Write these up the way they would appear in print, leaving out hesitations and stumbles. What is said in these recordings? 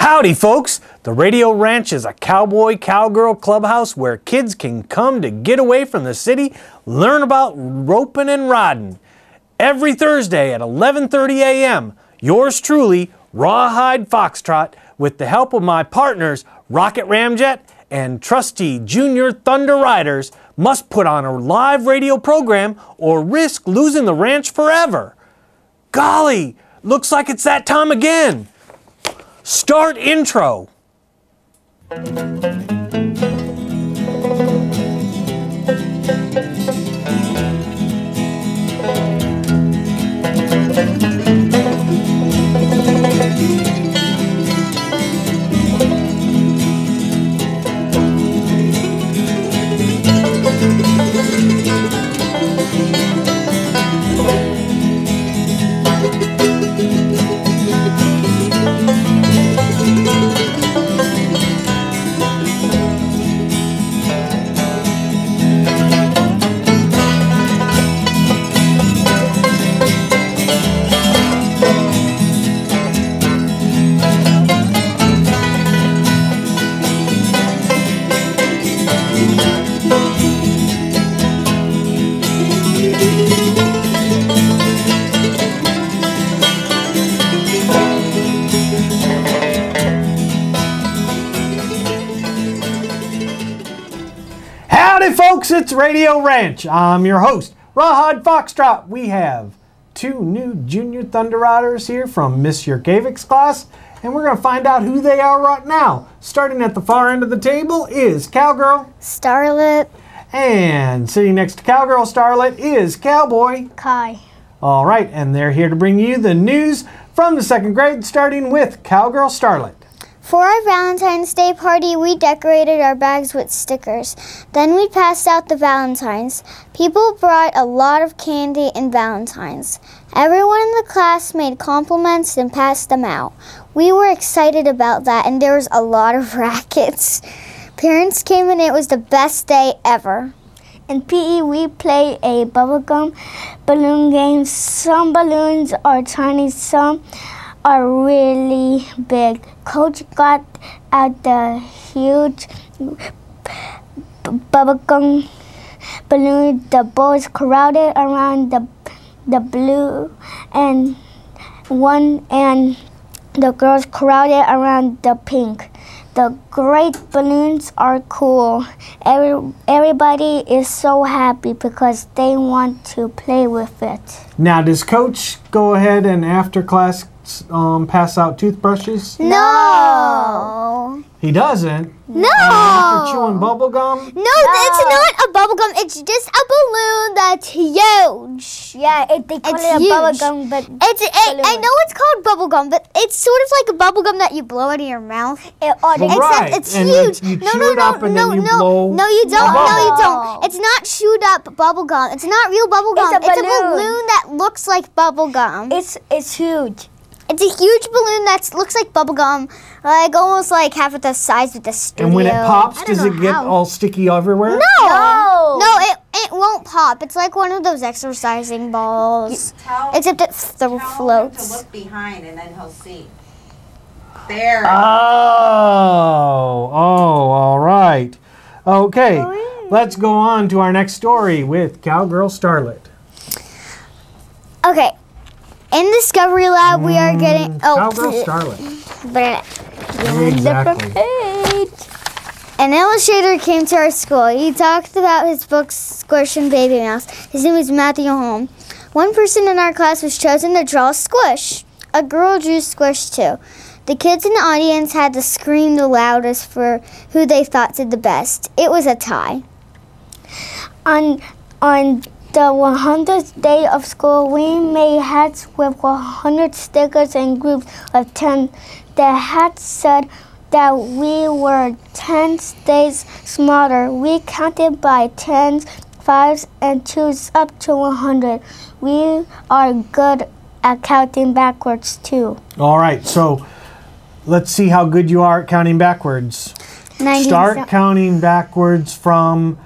Howdy, folks! The Radio Ranch is a cowboy-cowgirl clubhouse where kids can come to get away from the city, learn about roping and riding. Every Thursday at 11:30 a.m., yours truly, Rawhide Foxtrot, with the help of my partners, Rocket Ramjet and trusty Junior Thunder Riders, must put on a live radio program or risk losing the ranch forever. Golly, looks like it's that time again. Start intro. Howdy, folks, it's Radio Ranch. I'm your host, Rawhide Foxtrot. We have two new Junior Thunder Riders here from Miss Jurkevics' class, and we're going to find out who they are right now. Starting at the far end of the table is Cowgirl Starlet. And sitting next to Cowgirl Starlet is Cowboy Kai. All right, and they're here to bring you the news from the second grade, starting with Cowgirl Starlet. For our Valentine's Day party, we decorated our bags with stickers. Then we passed out the Valentines. People brought a lot of candy and Valentines. Everyone in the class made compliments and passed them out. We were excited about that, and there was a lot of rackets. Parents came and it was the best day ever. In PE, we play a bubblegum balloon game. Some balloons are tiny, some are really big. Coach got out the huge bubblegum balloon. The boys crowded around the blue and the girls crowded around the pink. The great balloons are cool. Everybody is so happy because they want to play with it. Now, does Coach go ahead and after class pass out toothbrushes? No. He doesn't? No. After chewing bubble gum? No, it's not a bubblegum. It's just a balloon that's huge. Yeah, they call it a bubblegum, but I know it's called bubblegum, but it's sort of like a bubblegum that you blow out of your mouth. It's and huge. You chew it up and then you blow. No, you don't. No, you don't. It's not chewed up bubblegum. It's not real bubblegum. It's a balloon that looks like bubblegum. It's huge. It's a huge balloon that looks like bubblegum, like almost like half of the size of the studio. And when it pops, does it get all sticky everywhere? No, it won't pop. It's like one of those exercising balls, except it floats. Tell him to look behind, and then he'll see. There. Oh, all right. Okay, let's go on to our next story with Cowgirl Starlet. Okay. In Discovery Lab, we are getting... Cowgirl Starlet. Exactly. An illustrator came to our school. He talked about his book, Squish and Baby Mouse. His name was Matthew Holm. One person in our class was chosen to draw Squish. A girl drew Squish, too. The kids in the audience had to scream the loudest for who they thought did the best. It was a tie. On the 100th day of school, we made hats with 100 stickers in groups of 10. The hats said that we were 10 days smarter. We counted by 10s, 5s, and 2s up to 100. We are good at counting backwards, too. All right, so let's see how good you are at counting backwards. Start counting backwards from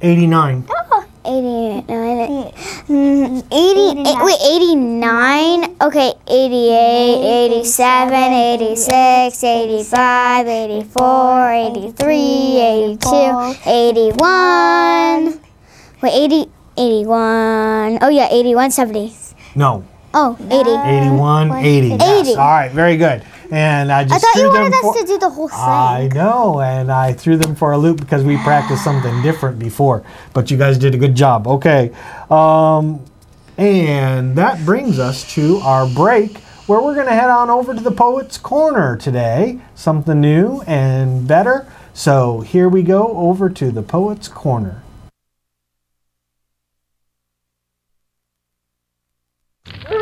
89. Oh. 89. 89. Okay, 88, 87, 86, 85, 84, 83, 82, 81. Wait, 80, 81. Oh yeah, 81, 70. No. Oh, 80. 81, 80. Yes. All right, very good. And I just thought threw you them wanted for, us to do the whole thing. I know, and I threw them for a loop because we practiced something different before. But you guys did a good job. Okay. And that brings us to our break, where we're going to head on over to the Poet's Corner today. Something new and better. So here we go over to the Poet's Corner.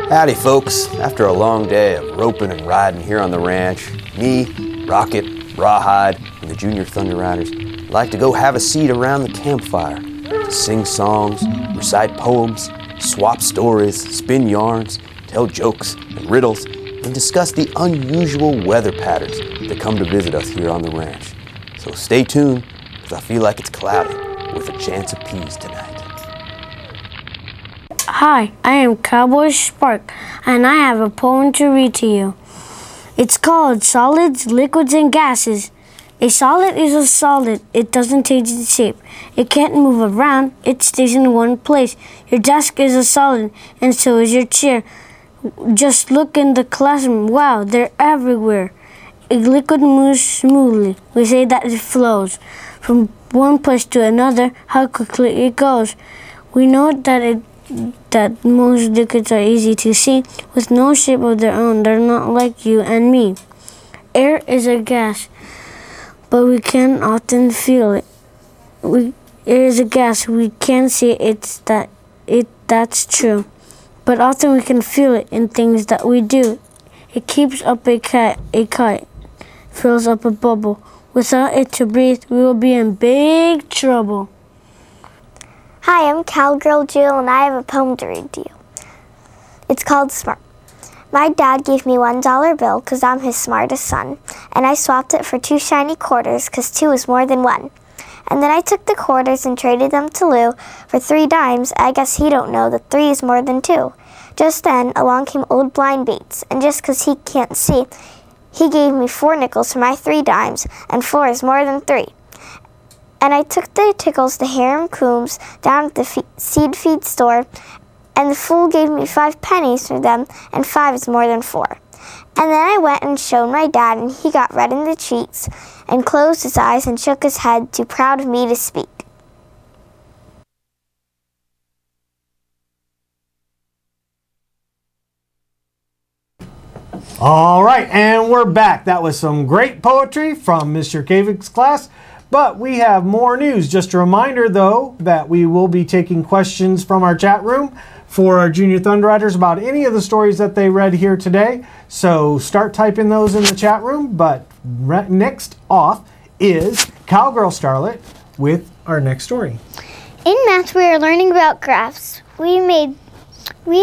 Howdy folks, after a long day of roping and riding here on the ranch, me, Rocket, Rawhide, and the Junior Thunder Riders like to go have a seat around the campfire to sing songs, recite poems, swap stories, spin yarns, tell jokes and riddles, and discuss the unusual weather patterns that come to visit us here on the ranch. So stay tuned, because I feel like it's cloudy with a chance of peas tonight. Hi, I am Cowboy Spark, and I have a poem to read to you. It's called Solids, Liquids, and Gases. A solid is a solid. It doesn't change its shape. It can't move around. It stays in one place. Your desk is a solid, and so is your chair. Just look in the classroom. Wow, they're everywhere. A liquid moves smoothly. We say that it flows from one place to another. How quickly it goes. We know that most liquids are easy to see, with no shape of their own. They're not like you and me. Air is a gas, but we can often feel it. Air is a gas. We can't see it. That's true. But often we can feel it in things that we do. It keeps up a kite, fills up a bubble. Without it to breathe, we will be in big trouble. Hi, I'm Cowgirl Jill, and I have a poem to read to you. It's called Smart. My dad gave me $1 bill because I'm his smartest son, and I swapped it for 2 shiny quarters because 2 is more than 1. And then I took the quarters and traded them to Lou for 3 dimes. I guess he don't know that 3 is more than 2. Just then, along came old Blind Bates, and just because he can't see, he gave me 4 nickels for my 3 dimes, and 4 is more than 3. And I took the tickles to Hiram Coombs down at the seed feed store, and the fool gave me 5 pennies for them, and 5 is more than 4. And then I went and showed my dad, and he got red in the cheeks, and closed his eyes and shook his head, too proud of me to speak. All right, and we're back. That was some great poetry from Miss Jurkevics' class. But we have more news. Just a reminder, though, that we will be taking questions from our chat room for our Junior Thunder Riders about any of the stories that they read here today. So start typing those in the chat room. But next off is Cowgirl Starlet with our next story. In math, we are learning about graphs. We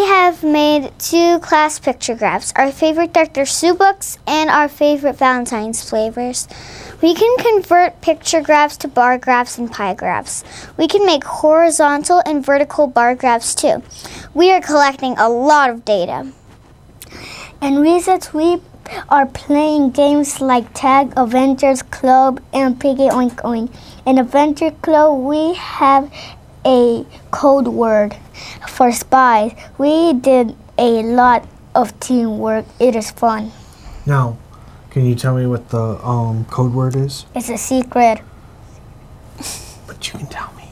have made 2 class picture graphs, our favorite Dr. Sue books and our favorite Valentine's flavors. We can convert picture graphs to bar graphs and pie graphs. We can make horizontal and vertical bar graphs too. We are collecting a lot of data. In recess, we are playing games like Tag, Avengers Club, and Piggy Oink Oink. In Adventure Club, we have a code word for spies. We did a lot of teamwork. It is fun. Now, can you tell me what the code word is? It's a secret. But you can tell me.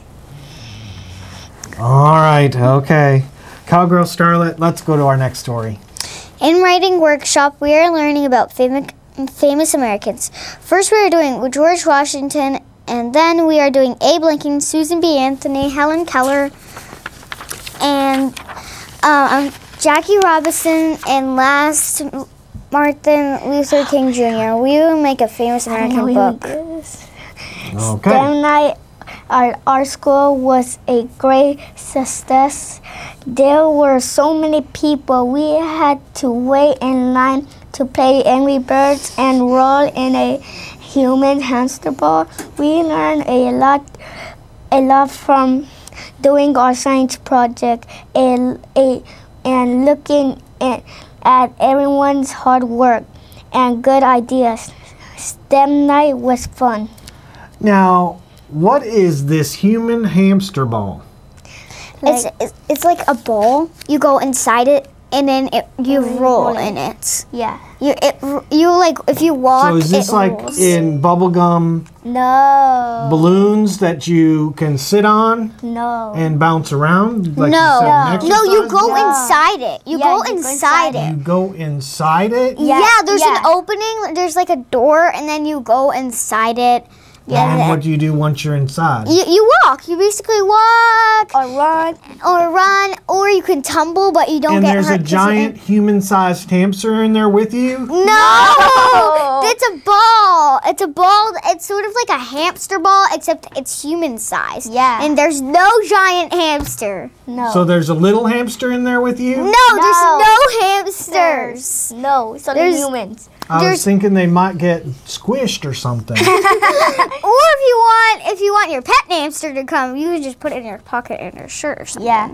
All right, okay. Cowgirl Starlet, let's go to our next story. In writing workshop, we are learning about famous Americans. First, we are doing George Washington, and then we are doing Abe Lincoln, Susan B. Anthony, Helen Keller, and Jackie Robinson, and last, Martin Luther King Jr. We will make a famous American book. Okay. That night, our school was a great success. There were so many people. We had to wait in line to play Angry Birds and roll in a human hamster ball. We learned a lot from doing our science project and looking at everyone's hard work and good ideas. STEM night was fun. Now, what is this human hamster ball? It's like a ball. You go inside it, and then you roll in it. Yeah. You like if you walk. So is this it like rolls. in bubblegum No. balloons that you can sit on No. and bounce around? Like No, you said, an no, you exercise go ball? inside it. You Yeah, go you go inside inside it. You go inside it? Yeah, there's yeah. an opening. There's like a door, and then you go inside it. And what do you do once you're inside? You walk. You basically walk Or run. or you can tumble, but you don't And get there's hurt. a 'cause you're giant human-sized hamster in there with you? No! It's a ball. It's a ball. It's sort of like a hamster ball, except it's human size. Yeah. And there's no giant hamster. No. So there's a little hamster in there with you? No, there's no hamsters. No, so There's- they're humans. I was thinking they might get squished or something. Or if you want your pet hamster to come, you can just put it in your pocket in your shirt or something. Yeah.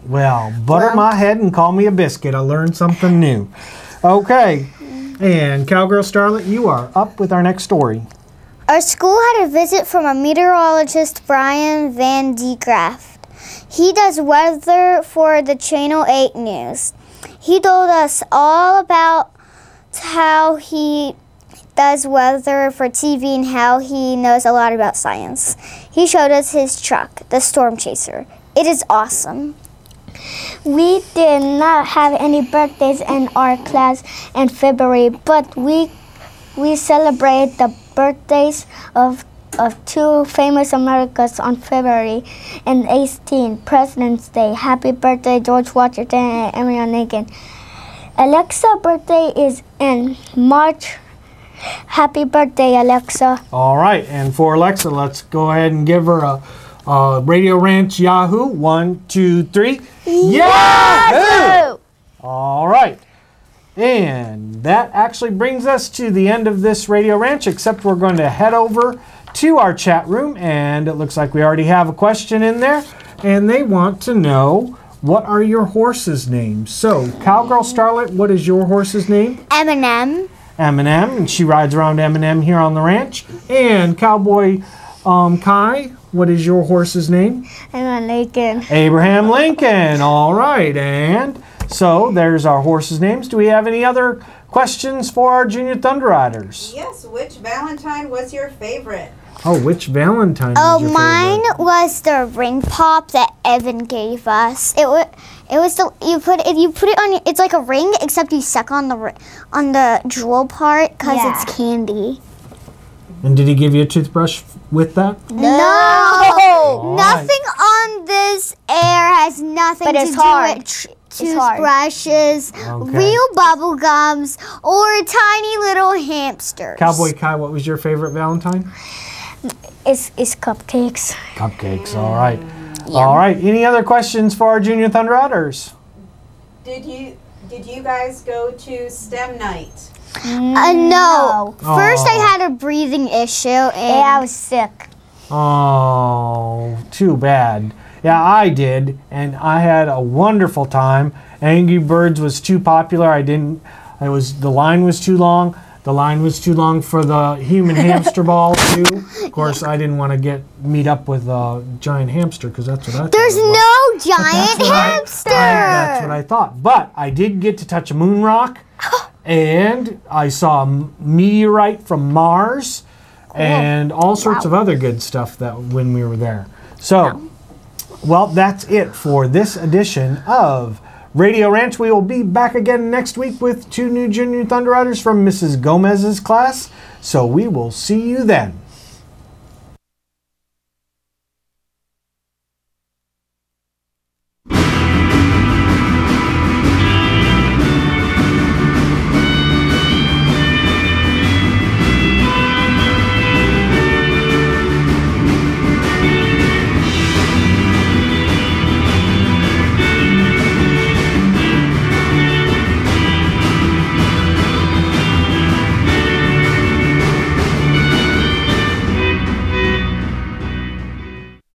Well, butter my head and call me a biscuit. I learned something new. Okay. And Cowgirl Starlet, you are up with our next story. Our school had a visit from a meteorologist, Brian Van de Graaf. He does weather for the Channel 8 News. He told us all about how he does weather for TV and how he knows a lot about science. He showed us his truck, the Storm Chaser. It is awesome. We did not have any birthdays in our class in February, but we celebrated the birthdays of two famous Americans on February and 18th, President's Day. Happy birthday, George Washington and Abraham Lincoln. Alexa's birthday is in March. Happy birthday, Alexa. All right. And for Alexa, let's go ahead and give her a Radio Ranch Yahoo. 1, 2, 3. Yahoo! All right. And that actually brings us to the end of this Radio Ranch, except we're going to head over to our chat room. And it looks like we already have a question in there. And they want to know, what are your horses' names? So, Cowgirl Starlet, what is your horse's name? M&M. M&M, and she rides around M&M here on the ranch. And Cowboy Kai, what is your horse's name? Abraham Lincoln. Abraham Lincoln. All right, and so there's our horses' names. Do we have any other questions for our Junior Thunder Riders? Yes, which Valentine was your favorite? Oh, which Valentine Oh, was your mine favorite? was the ring pop that Evan gave us. It was the you put it on. It's like a ring, except you suck on the jewel part because Yeah. it's candy. And did he give you a toothbrush with that? No, nothing on this air has nothing But to it's do hard. with It's hard. toothbrushes, Okay. real bubble gums, or tiny little hamsters. Cowboy Kai, what was your favorite Valentine? It's cupcakes. Cupcakes. All right. All right. Any other questions for our Junior Thunder Riders? Did you guys go to STEM night? No. First, I Aw. had a breathing issue, and Yeah, I was sick. Oh, too bad. Yeah, I did, and I had a wonderful time. Angry Birds was too popular. The line was too long. The line was too long for the human hamster ball too. Of course, I didn't want to meet up with a giant hamster because that's what I thought. there's it was. no giant hamster. That's what I thought. But I did get to touch a moon rock, and I saw a meteorite from Mars, and all sorts of other good stuff when we were there. So, well, that's it for this edition of Radio Ranch. We will be back again next week with 2 new Junior Thunder Riders from Mrs. Gomez's class. So we will see you then.